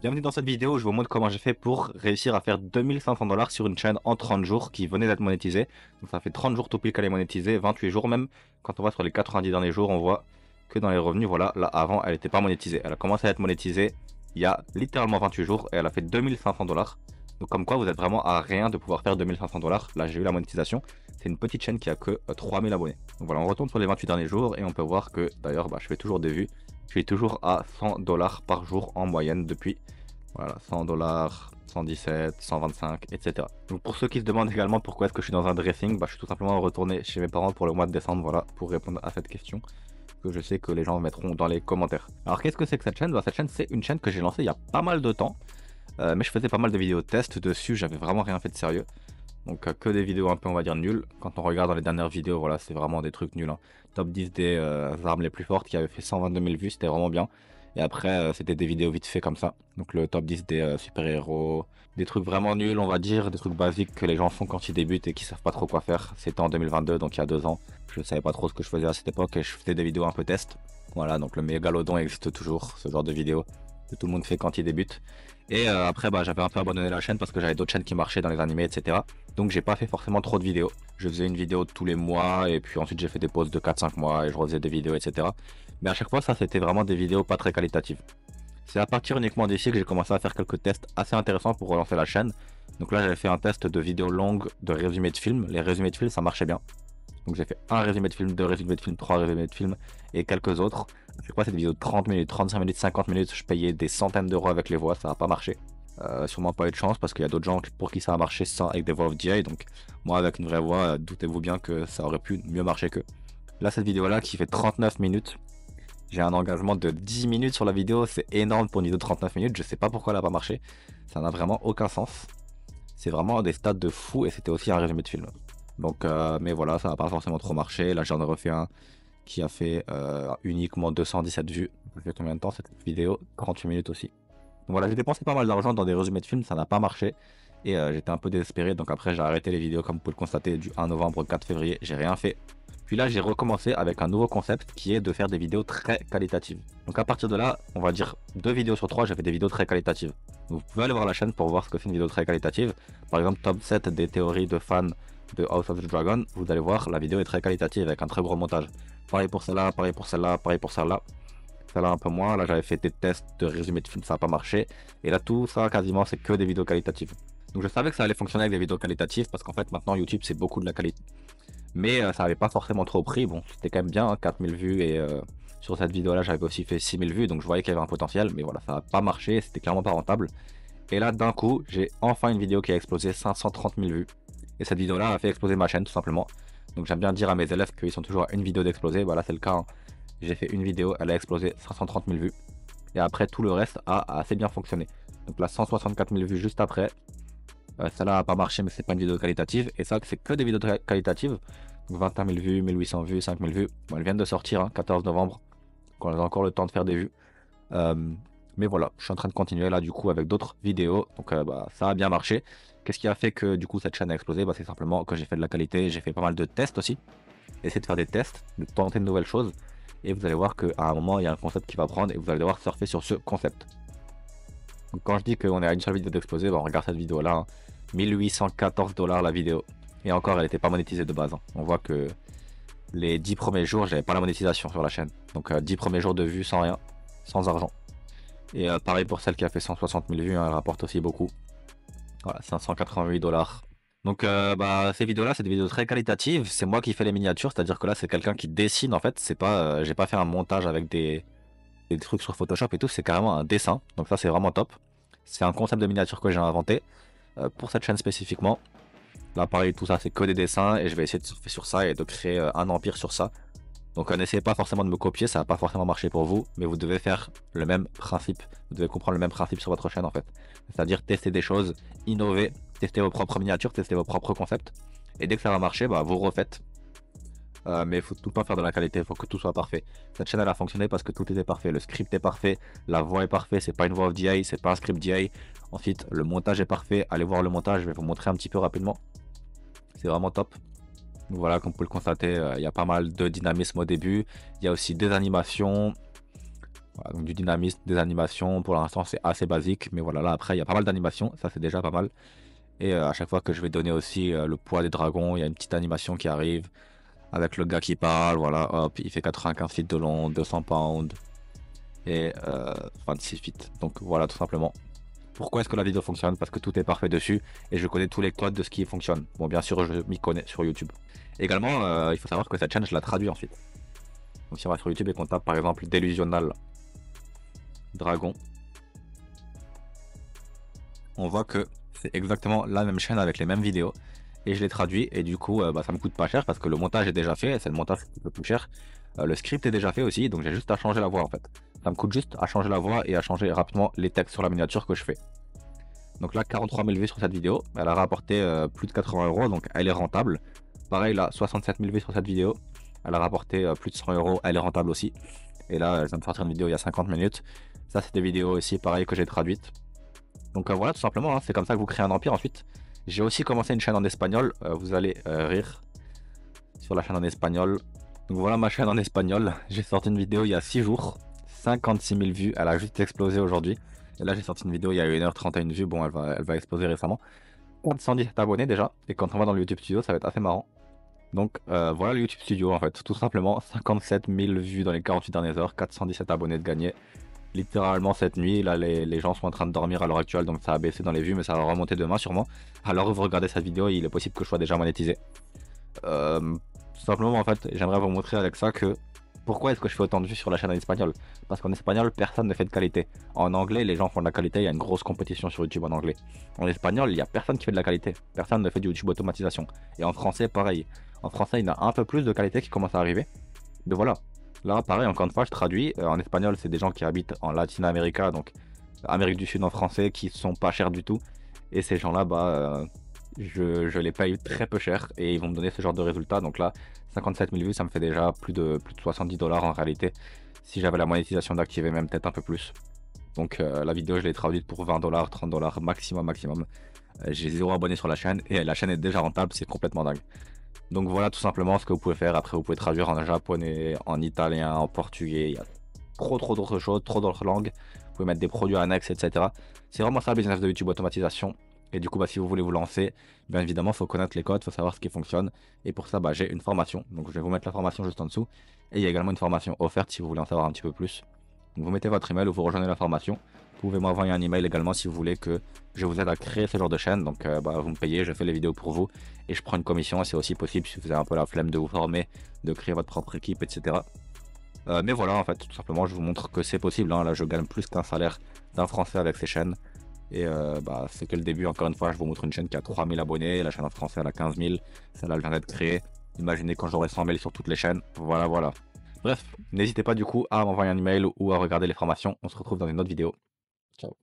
Bienvenue dans cette vidéo où je vous montre comment j'ai fait pour réussir à faire 2500 $ sur une chaîne en 30 jours qui venait d'être monétisée. Donc ça fait 30 jours tout pile qu'elle est monétisée, 28 jours même. Quand on voit sur les 90 derniers jours, on voit que dans les revenus, voilà, là avant elle n'était pas monétisée. Elle a commencé à être monétisée il y a littéralement 28 jours et elle a fait 2500 $. Donc comme quoi vous êtes vraiment à rien de pouvoir faire 2500 $. Là j'ai eu la monétisation. C'est une petite chaîne qui a que 3000 abonnés. Donc voilà, on retourne sur les 28 derniers jours et on peut voir que d'ailleurs je fais toujours des vues. Je suis toujours à 100 $ par jour en moyenne depuis, voilà, 100 $, 117, 125, etc. Donc pour ceux qui se demandent également pourquoi est-ce que je suis dans un dressing, je suis tout simplement retourné chez mes parents pour le mois de décembre, voilà, pour répondre à cette question que je sais que les gens mettront dans les commentaires. Alors qu'est-ce que c'est que cette chaîne? Cette chaîne, c'est une chaîne que j'ai lancée il y a pas mal de temps, mais je faisais pas mal de vidéos test dessus, j'avais vraiment rien fait de sérieux. Donc que des vidéos un peu, on va dire, nulles. Quand on regarde dans les dernières vidéos, voilà, c'est vraiment des trucs nuls, hein. Top 10 des armes les plus fortes qui avait fait 122 000 vues, c'était vraiment bien. Et après, c'était des vidéos vite fait comme ça. Donc le top 10 des super-héros, des trucs vraiment nuls, on va dire, des trucs basiques que les gens font quand ils débutent et qui savent pas trop quoi faire. C'était en 2022, donc il y a 2 ans. Je savais pas trop ce que je faisais à cette époque et je faisais des vidéos un peu test. Voilà, donc le mégalodon existe toujours, ce genre de vidéo que tout le monde fait quand il débute. Et après, j'avais un peu abandonné la chaîne parce que j'avais d'autres chaînes qui marchaient dans les animés, etc. Donc j'ai pas fait forcément trop de vidéos. Je faisais une vidéo tous les mois et puis ensuite j'ai fait des pauses de 4-5 mois et je refaisais des vidéos, etc. Mais à chaque fois, ça c'était vraiment des vidéos pas très qualitatives. C'est à partir uniquement d'ici que j'ai commencé à faire quelques tests assez intéressants pour relancer la chaîne. Donc là, j'avais fait un test de vidéos longues de résumés de films. Les résumés de films, ça marchait bien. Donc j'ai fait un résumé de film, deux résumés de film, trois résumés de film et quelques autres. À chaque fois, c'est des vidéos de 30 minutes, 35 minutes, 50 minutes. Je payais des centaines d'euros avec les voix, ça n'a pas marché. Sûrement pas eu de chance parce qu'il y a d'autres gens pour qui ça a marché sans, avec des voix off DI. Donc moi, avec une vraie voix, doutez-vous bien que ça aurait pu mieux marcher que. Là, cette vidéo-là qui fait 39 minutes. J'ai un engagement de 10 minutes sur la vidéo, c'est énorme pour une vidéo de 39 minutes. Je sais pas pourquoi elle a pas marché. Ça n'a vraiment aucun sens. C'est vraiment des stats de fou et c'était aussi un résumé de film. Donc, mais voilà, ça n'a pas forcément trop marché. Là, j'en ai refait un qui a fait uniquement 217 vues. Ça fait combien de temps cette vidéo? 48 minutes aussi. Donc voilà, j'ai dépensé pas mal d'argent dans des résumés de films, ça n'a pas marché. Et j'étais un peu désespéré, donc après j'ai arrêté les vidéos comme vous pouvez le constater du 1 novembre au 4 février, j'ai rien fait. Puis là j'ai recommencé avec un nouveau concept qui est de faire des vidéos très qualitatives. Donc à partir de là, on va dire 2 vidéos sur 3, j'ai fait des vidéos très qualitatives. Donc vous pouvez aller voir la chaîne pour voir ce que c'est une vidéo très qualitative. Par exemple, top 7 des théories de fans de House of the Dragon, vous allez voir, la vidéo est très qualitative avec un très gros montage. Pareil pour celle-là, pareil pour celle-là, pareil pour celle-là. Celle-là un peu moins, là j'avais fait des tests de résumé de film, ça n'a pas marché. Et là tout ça quasiment c'est que des vidéos qualitatives. Donc je savais que ça allait fonctionner avec des vidéos qualitatives parce qu'en fait maintenant YouTube c'est beaucoup de la qualité. Mais ça n'avait pas forcément trop pris, bon c'était quand même bien, hein, 4000 vues et sur cette vidéo là j'avais aussi fait 6000 vues donc je voyais qu'il y avait un potentiel. Mais voilà, ça n'a pas marché, c'était clairement pas rentable. Et là d'un coup j'ai enfin une vidéo qui a explosé 530 000 vues. Et cette vidéo là a fait exploser ma chaîne tout simplement. Donc j'aime bien dire à mes élèves qu'ils sont toujours à une vidéo d'exploser, voilà c'est le cas, hein. J'ai fait une vidéo, elle a explosé 530 000 vues. Et après, tout le reste a assez bien fonctionné. Donc là, 164 000 vues juste après. Celle-là n'a pas marché, mais c'est pas une vidéo qualitative. Et ça, c'est que des vidéos qualitatives. Donc 21 000 vues, 1800 vues, 5000 vues. Bon, elles viennent de sortir, hein, 14 novembre. Donc on a encore le temps de faire des vues. Mais voilà, je suis en train de continuer là, du coup, avec d'autres vidéos. Donc ça a bien marché. Qu'est-ce qui a fait que, du coup, cette chaîne a explosé? C'est simplement que j'ai fait de la qualité. J'ai fait pas mal de tests aussi. Essayer de faire des tests, de tenter de nouvelles choses. Et vous allez voir qu'à un moment, il y a un concept qui va prendre et vous allez devoir surfer sur ce concept. Donc quand je dis qu'on est à une seule vidéo d'exploser, on regarde cette vidéo-là, hein. 1814 $ la vidéo. Et encore, elle n'était pas monétisée de base, hein. On voit que les 10 premiers jours, j'avais pas la monétisation sur la chaîne. Donc 10 premiers jours de vues sans rien, sans argent. Et pareil pour celle qui a fait 160 000 vues, hein, elle rapporte aussi beaucoup. Voilà, 588 $. Donc ces vidéos-là, c'est des vidéos très qualitatives. C'est moi qui fais les miniatures, c'est-à-dire que là, c'est quelqu'un qui dessine en fait. C'est pas, j'ai pas fait un montage avec des trucs sur Photoshop et tout. C'est carrément un dessin. Donc ça, c'est vraiment top. C'est un concept de miniature que j'ai inventé pour cette chaîne spécifiquement. Là, pareil, tout ça, c'est que des dessins et je vais essayer de surfer sur ça et de créer un empire sur ça. Donc n'essayez pas forcément de me copier, ça va pas forcément marcher pour vous, mais vous devez faire le même principe. Vous devez comprendre le même principe sur votre chaîne en fait. C'est-à-dire tester des choses, innover, tester vos propres miniatures, tester vos propres concepts. Et dès que ça va marcher, vous refaites. Mais il faut tout le temps faire de la qualité, il faut que tout soit parfait. Cette chaîne elle a fonctionné parce que tout était parfait. Le script est parfait, la voix est parfaite, c'est pas une voix of DI, c'est pas un script DI. Ensuite, le montage est parfait. Allez voir le montage, je vais vous montrer un petit peu rapidement. C'est vraiment top. Donc voilà, comme vous pouvez le constater, il y a pas mal de dynamisme au début. Il y a aussi des animations. Voilà, donc du dynamisme, des animations, pour l'instant c'est assez basique, mais voilà, là après il y a pas mal d'animations, ça c'est déjà pas mal. Et à chaque fois que je vais donner aussi le poids des dragons, il y a une petite animation qui arrive avec le gars qui parle, voilà, hop, il fait 95 feet de long, 200 pounds et 26 feet. Donc voilà, tout simplement. Pourquoi est-ce que la vidéo fonctionne? Parce que tout est parfait dessus et je connais tous les codes de ce qui fonctionne. Bon, bien sûr, je m'y connais sur YouTube. Également, il faut savoir que cette chaîne, je la traduis ensuite. Donc si on va sur YouTube et qu'on tape par exemple Delusional Dragon, on voit que c'est exactement la même chaîne avec les mêmes vidéos. Et je les traduis et du coup bah, ça me coûte pas cher parce que le montage est déjà fait, c'est le montage qui coûte plus cher. Le script est déjà fait aussi, donc j'ai juste à changer la voix en fait. Ça me coûte juste à changer la voix et à changer rapidement les textes sur la miniature que je fais. Donc là 43 000 vues sur cette vidéo, elle a rapporté plus de 80 euros, donc elle est rentable. Pareil là 67 000 vues sur cette vidéo, elle a rapporté plus de 100 euros, elle est rentable aussi. Et là elle vient de sortir une vidéo il y a 50 minutes. Ça c'est des vidéos aussi pareil que j'ai traduites. Donc voilà tout simplement, hein, c'est comme ça que vous créez un empire ensuite. J'ai aussi commencé une chaîne en espagnol, vous allez rire sur la chaîne en espagnol. Donc voilà ma chaîne en espagnol, j'ai sorti une vidéo il y a 6 jours, 56 000 vues, elle a juste explosé aujourd'hui. Et là j'ai sorti une vidéo il y a 1h31 vues, bon elle va exploser récemment. 117 abonnés déjà, et quand on va dans le YouTube Studio ça va être assez marrant. Donc voilà le YouTube Studio en fait, tout simplement 57 000 vues dans les 48 dernières heures, 417 abonnés de gagner. Littéralement cette nuit, là les gens sont en train de dormir à l'heure actuelle, donc ça a baissé dans les vues, mais ça va remonter demain sûrement. Alors que vous regardez cette vidéo, il est possible que je sois déjà monétisé. Tout simplement en fait, j'aimerais vous montrer avec ça que pourquoi est-ce que je fais autant de vues sur la chaîne en espagnol? Parce qu'en espagnol, personne ne fait de qualité. En anglais, les gens font de la qualité, il y a une grosse compétition sur YouTube en anglais. En espagnol, il n'y a personne qui fait de la qualité. Personne ne fait du YouTube automatisation. Et en français, pareil. En français, il y en a un peu plus de qualité qui commence à arriver. Donc voilà. Là, pareil, encore une fois, je traduis. En espagnol, c'est des gens qui habitent en Latine-América, donc Amérique du Sud en français, qui sont pas chers du tout. Et ces gens-là, bah, je les paye très peu cher et ils vont me donner ce genre de résultats. Donc là, 57 000 vues, ça me fait déjà plus de 70 dollars en réalité. Si j'avais la monétisation d'activer, même peut-être un peu plus. Donc la vidéo, je l'ai traduite pour 20 dollars, 30 dollars maximum. J'ai 0 abonnés sur la chaîne et la chaîne est déjà rentable, c'est complètement dingue. Donc voilà tout simplement ce que vous pouvez faire. Après, vous pouvez traduire en japonais, en italien, en portugais. Il y a trop d'autres choses, trop d'autres langues. Vous pouvez mettre des produits annexes, etc. C'est vraiment ça le business de YouTube automatisation. Et du coup, bah, si vous voulez vous lancer, bien évidemment, il faut connaître les codes, il faut savoir ce qui fonctionne. Et pour ça, bah, j'ai une formation. Donc je vais vous mettre la formation juste en dessous. Et il y a également une formation offerte si vous voulez en savoir un petit peu plus. Donc vous mettez votre email ou vous rejoignez la formation. Vous pouvez m'envoyer un email également si vous voulez que je vous aide à créer ce genre de chaîne. Donc bah, vous me payez, je fais les vidéos pour vous et je prends une commission. C'est aussi possible si vous avez un peu la flemme de vous former, de créer votre propre équipe, etc. Mais voilà, en fait, tout simplement, je vous montre que c'est possible. Hein. Là, je gagne plus qu'un salaire d'un Français avec ces chaînes. Et bah, c'est que le début, encore une fois, je vous montre une chaîne qui a 3000 abonnés. La chaîne en français, elle a 15 000. Celle-là, elle vient d'être créée. Imaginez quand j'aurai 100 000 sur toutes les chaînes. Voilà, voilà. Bref, n'hésitez pas du coup à m'envoyer un email ou à regarder les formations. On se retrouve dans une autre vidéo. Ciao.